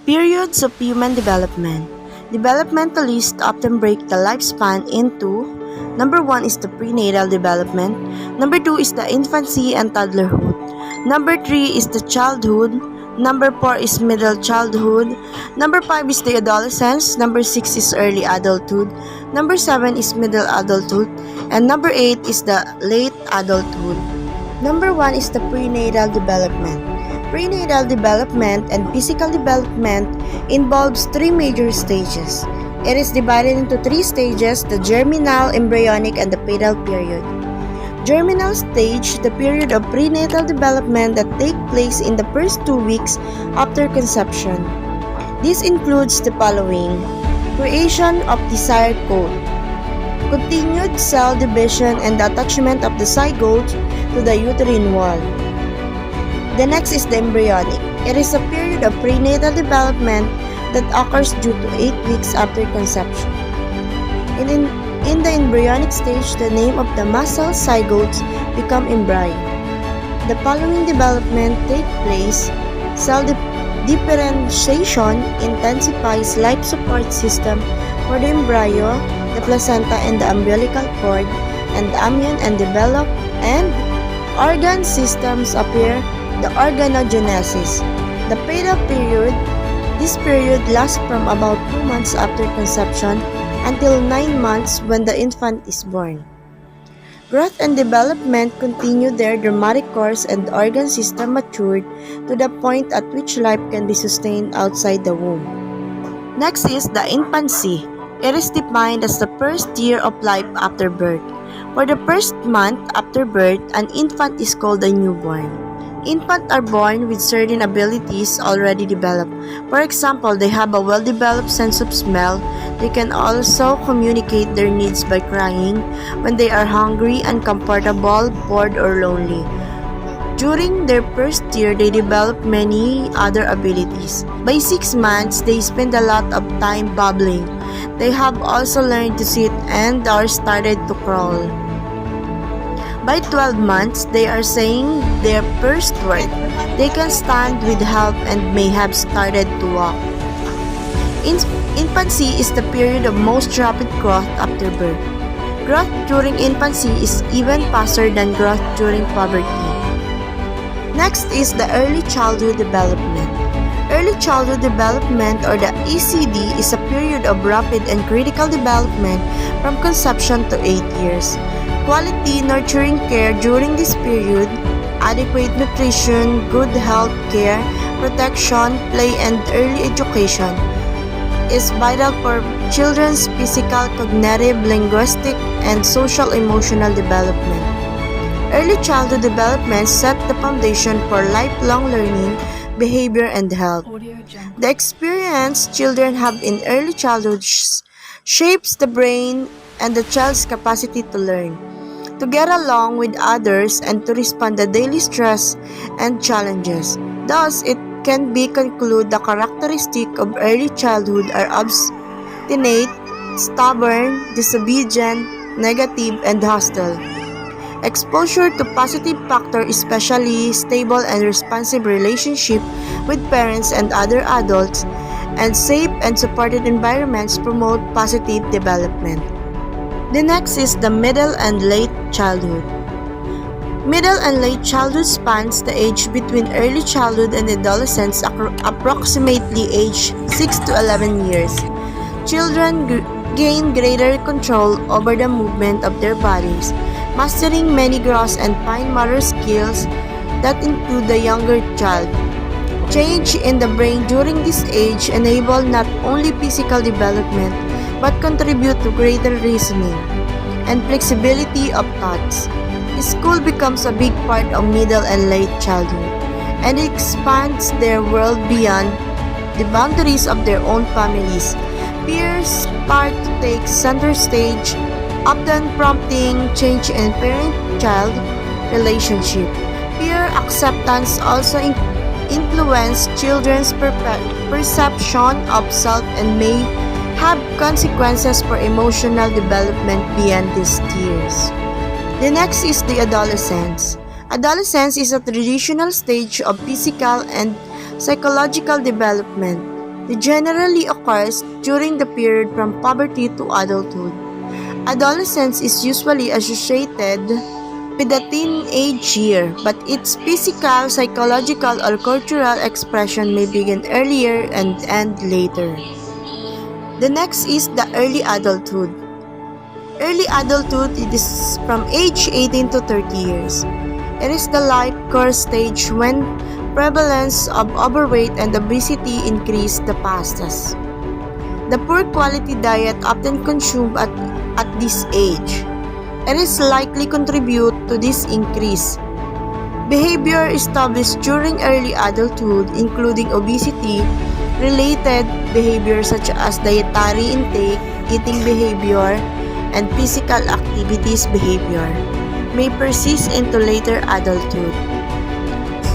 Periods of human development. Developmentalists often break the lifespan into: number 1 is the prenatal development, number 2 is the infancy and toddlerhood, number 3 is the childhood, number 4 is middle childhood, number 5 is the adolescence, number 6 is early adulthood, number 7 is middle adulthood, and number 8 is the late adulthood. Number 1 is the prenatal development. Prenatal development and physical development involves 3 major stages. It is divided into 3 stages: the germinal, embryonic, and the fetal period. Germinal stage, the period of prenatal development that takes place in the first 2 weeks after conception. This includes the following: creation of desired coat, continued cell division, and the attachment of the zygote to the uterine wall. The next is the embryonic. It is a period of prenatal development that occurs due to 8 weeks after conception. In the embryonic stage, the name of the muscle zygotes become embryo. The following development take place: cell differentiation intensifies life support system for the embryo, the placenta, and the umbilical cord, and the amnion and develop, and organ systems appear, the organogenesis. The fetal period. This period lasts from about 2 months after conception until 9 months when the infant is born. Growth and development continue their dramatic course and the organ system matured to the point at which life can be sustained outside the womb. Next is the infancy. It is defined as the first year of life after birth. For the first month after birth, an infant is called a newborn. Infants are born with certain abilities already developed. For example, they have a well-developed sense of smell. They can also communicate their needs by crying when they are hungry, uncomfortable, bored, or lonely. During their first year, they develop many other abilities. By 6 months, they spend a lot of time babbling. They have also learned to sit and are started to crawl. By 12 months, they are saying their first word. They can stand with help and may have started to walk. Infancy is the period of most rapid growth after birth. Growth during infancy is even faster than growth during puberty. Next is the early childhood development. Early childhood development, or the ECD, is a period of rapid and critical development from conception to 8 years. Quality nurturing care during this period, adequate nutrition, good health care, protection, play, and early education is vital for children's physical, cognitive, linguistic, and social emotional development. Early childhood development set the foundation for lifelong learning, behavior, and health. The experience children have in early childhood shapes the brain and the child's capacity to learn, to get along with others, and to respond to daily stress and challenges. Thus, it can be concluded the characteristics of early childhood are obstinate, stubborn, disobedient, negative, and hostile. Exposure to positive factors, especially stable and responsive relationship with parents and other adults, and safe and supported environments promote positive development. The next is the middle and late childhood. Middle and late childhood spans the age between early childhood and adolescence, approximately age 6 to 11 years. Children gain greater control over the movement of their bodies, mastering many gross and fine motor skills that include the younger child. Change in the brain during this age enable not only physical development but contribute to greater reasoning and flexibility of thoughts. School becomes a big part of middle and late childhood, and it expands their world beyond the boundaries of their own families. Peers start to take center stage, often prompting change in parent-child relationship. Peer acceptance also influences children's perception of self and may have consequences for emotional development beyond these years. The next is the adolescence. Adolescence is a traditional stage of physical and psychological development. It generally occurs during the period from puberty to adulthood. Adolescence is usually associated with the teenage year, but its physical, psychological, or cultural expression may begin earlier and end later. The next is the early adulthood. Early adulthood is from age 18 to 30 years. It is the life course stage when prevalence of overweight and obesity increase the fastest. The poor quality diet often consumed at this age. It is likely contribute to this increase. Behavior established during early adulthood, including obesity-related behavior such as dietary intake, eating behavior, and physical activities behavior, may persist into later adulthood,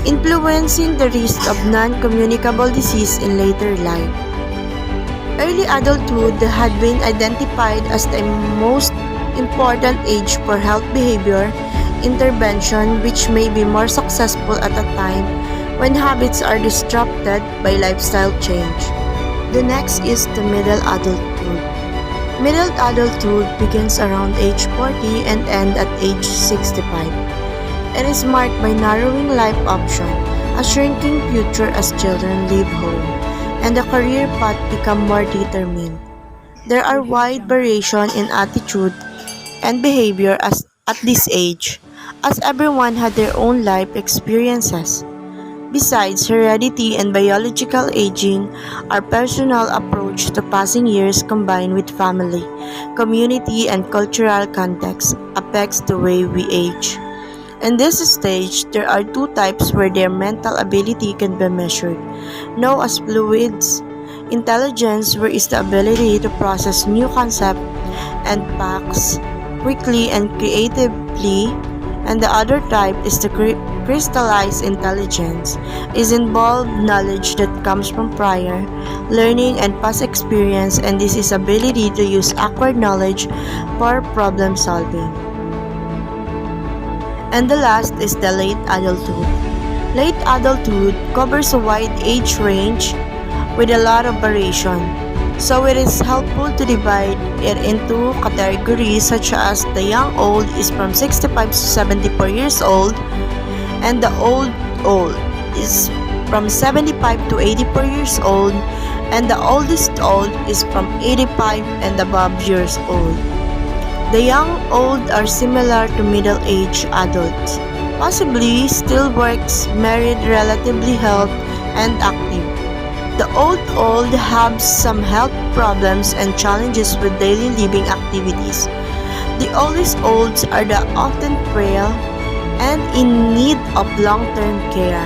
influencing the risk of non-communicable disease in later life. Early adulthood had been identified as the most important age for health behavior intervention, which may be more successful at a time when habits are disrupted by lifestyle change. The next is the middle adulthood. Middle adulthood begins around age 40 and ends at age 65. It is marked by narrowing life options, a shrinking future as children leave home, and the career path become more determined. There are wide variation in attitude and behavior at this age, as everyone had their own life experiences. Besides heredity and biological aging, our personal approach to passing years combined with family, community, and cultural context affects the way we age. In this stage, there are two types where their mental ability can be measured, known as fluids. Intelligence, where is the ability to process new concepts and facts quickly and creatively, and the other type is the crystallized intelligence, is involved knowledge that comes from prior learning and past experience, and this is ability to use acquired knowledge for problem solving. And the last is the late adulthood. Late adulthood covers a wide age range with a lot of variation. So it is helpful to divide it into categories such as the young old is from 65 to 74 years old, and the old is from 75 to 84 years old, and the oldest old is from 85 and above years old. The young old are similar to middle-aged adults, possibly still works, married, relatively healthy, and active. The old have some health problems and challenges with daily living activities. The oldest olds are the often frail and in need of long-term care.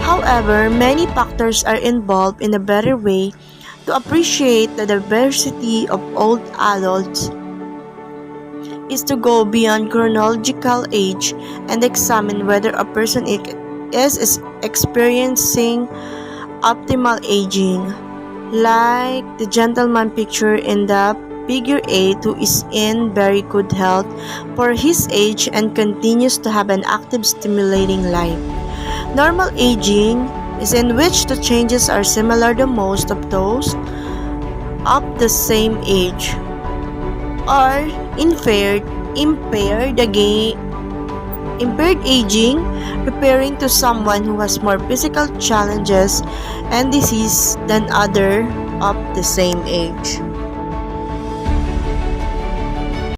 However, many factors are involved in a better way to appreciate the diversity of old adults is to go beyond chronological age and examine whether a person is experiencing optimal aging, like the gentleman pictured in the figure 8 who is in very good health for his age and continues to have an active stimulating life. Normal aging is in which the changes are similar to most of those of the same age, or impaired aging, referring to someone who has more physical challenges and disease than other of the same age.